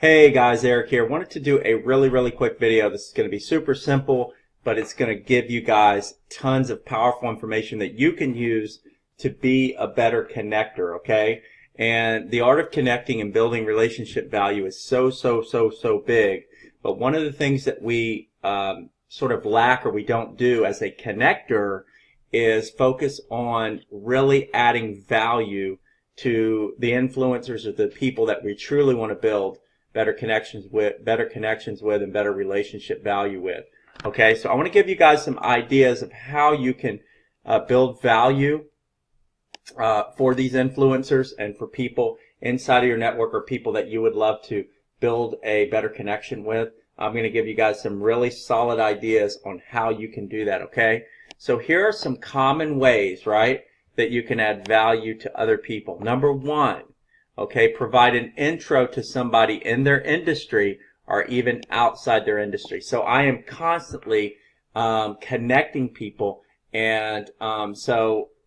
Hey guys, Eric here. Wanted to do a really quick video. This is going to be super simple, but it's going to give you guys tons of powerful information that you can use to be a better connector, okay? And the art of connecting and building relationship value is so big. But one of the things that we sort of lack or we don't do as a connector is focus on really adding value to the influencers or the people that we truly want to build better connections with, and better relationship value with. Okay, so I want to give you guys some ideas of how you can build value for these influencers and for people inside of your network or people that you would love to build a better connection with. I'm going to give you guys some really solid ideas on how you can do that, okay? So here are some common ways, right, that you can add value to other people. Number one, okay, provide an intro to somebody in their industry or even outside their industry. So I am constantly connecting people, and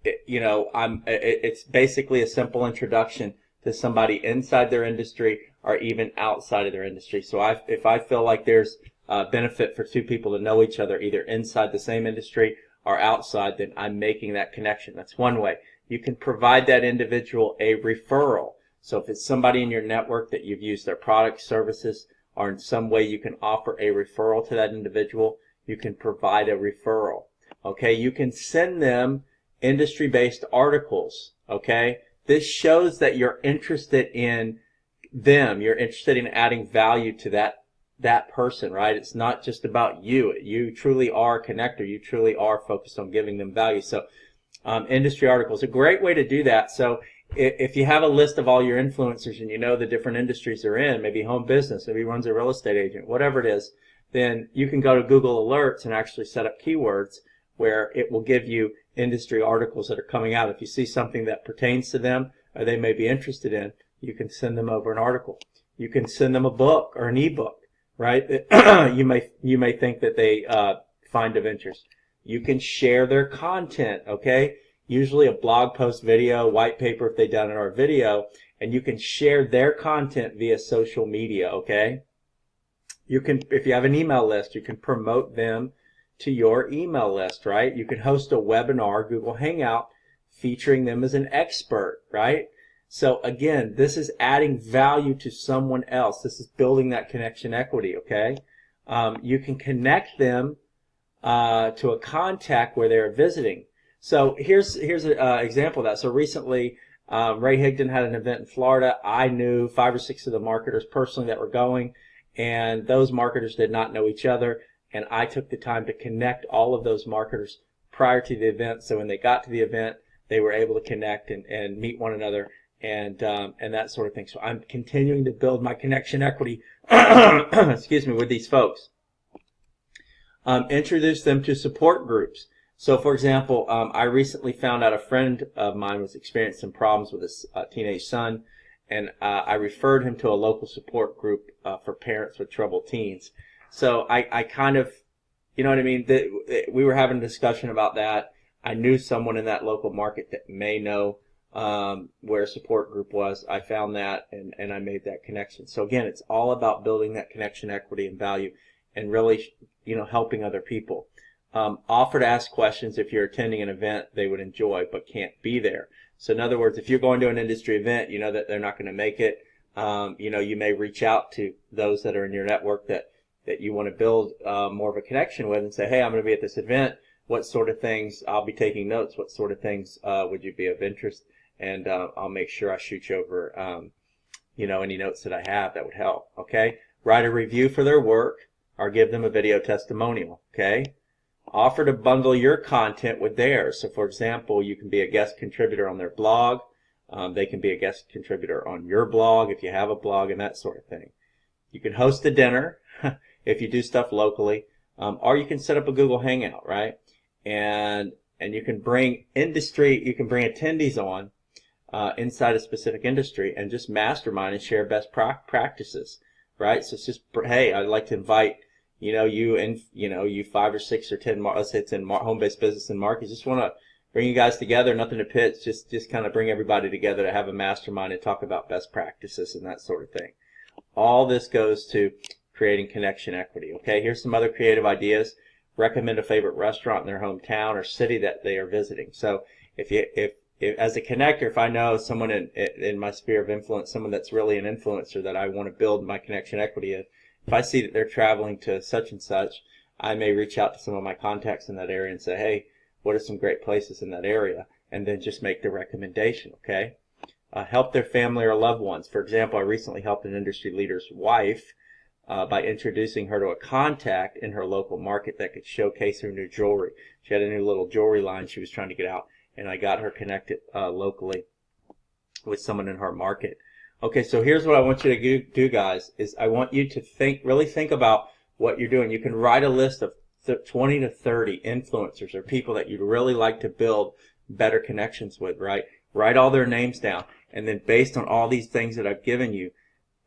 it's basically a simple introduction to somebody inside their industry or even outside of their industry. So if I feel like there's benefit for two people to know each other, either inside the same industry or outside, then I'm making that connection. That's one way. You can provide that individual a referral. So if it's somebody in your network that you've used their products, services, or in some way you can offer a referral to that individual, you can provide a referral. Okay, you can send them industry-based articles. Okay, this shows that you're interested in them. You're interested in adding value to that person, right? It's not just about you. You truly are a connector. You truly are focused on giving them value. So industry articles, a great way to do that. So if you have a list of all your influencers and you know the different industries they're in, maybe home business, maybe runs a real estate agent, whatever it is, then you can go to Google Alerts and actually set up keywords where it will give you industry articles that are coming out. If you see something that pertains to them or they may be interested in, you can send them over an article. You can send them a book or an ebook, right? you may think that they find of interest. You can share their content, okay? Usually a blog post, video, white paper if they download our video, and you can share their content via social media, okay? You can, if you have an email list, you can promote them to your email list, right? You can host a webinar, Google Hangout, featuring them as an expert, right? So again, this is adding value to someone else. This is building that connection equity, okay? You can connect them to a contact where they're visiting. So here's an example of that. So recently, Ray Higdon had an event in Florida. I knew 5 or 6 of the marketers personally that were going, and those marketers did not know each other. And I took the time to connect all of those marketers prior to the event. So when they got to the event, they were able to connect and meet one another and that sort of thing. So I'm continuing to build my connection equity, excuse me, with these folks. Introduce them to support groups. So, for example, I recently found out a friend of mine was experiencing some problems with his teenage son, and I referred him to a local support group for parents with troubled teens. So I kind of, you know what I mean? We were having a discussion about that. I knew someone in that local market that may know where a support group was. I found that, and I made that connection. So again, it's all about building that connection equity and value and really, helping other people. Offer to ask questions if you're attending an event they would enjoy but can't be there. So in other words, if you're going to an industry event, you know that they're not going to make it. You may reach out to those that are in your network that you want to build more of a connection with and say, hey, I'm going to be at this event. What sort of things, I'll be taking notes, what sort of things would you be of interest? And I'll make sure I shoot you over, any notes that I have that would help, okay? Write a review for their work or give them a video testimonial, okay? Offer to bundle your content with theirs. So, for example, you can be a guest contributor on their blog. They can be a guest contributor on your blog if you have a blog and that sort of thing. You can host a dinner if you do stuff locally, or you can set up a Google Hangout, right? And you can bring attendees on inside a specific industry and just mastermind and share best practices, right? So it's just, hey, I'd like to invite you 5 or 6 or 10, let's say it's in home-based business and marketing, just want to bring you guys together, nothing to pitch, just kind of bring everybody together to have a mastermind and talk about best practices and that sort of thing. All this goes to creating connection equity. Okay, here's some other creative ideas. Recommend a favorite restaurant in their hometown or city that they are visiting. So if as a connector, if I know someone in my sphere of influence, someone that's really an influencer that I want to build my connection equity in, if I see that they're traveling to such and such, I may reach out to some of my contacts in that area and say, hey, what are some great places in that area? And then just make the recommendation, okay? Help their family or loved ones. For example, I recently helped an industry leader's wife by introducing her to a contact in her local market that could showcase her new jewelry. She had a new little jewelry line she was trying to get out, and I got her connected locally with someone in her market. Okay, so here's what I want you to do, guys, is I want you to really think about what you're doing. You can write a list of 20 to 30 influencers or people that you'd really like to build better connections with, right? Write all their names down, and then based on all these things that I've given you,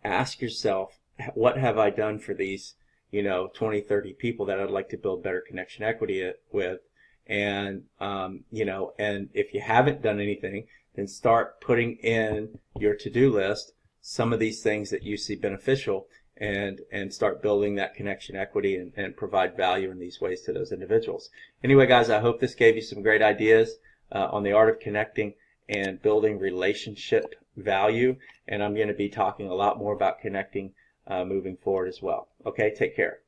ask yourself, what have I done for these, 20, 30 people that I'd like to build better connection equity with? And, and if you haven't done anything, then start putting in your to-do list some of these things that you see beneficial, and start building that connection equity and provide value in these ways to those individuals. Anyway, guys, I hope this gave you some great ideas on the art of connecting and building relationship value. And I'm going to be talking a lot more about connecting moving forward as well. Okay, take care.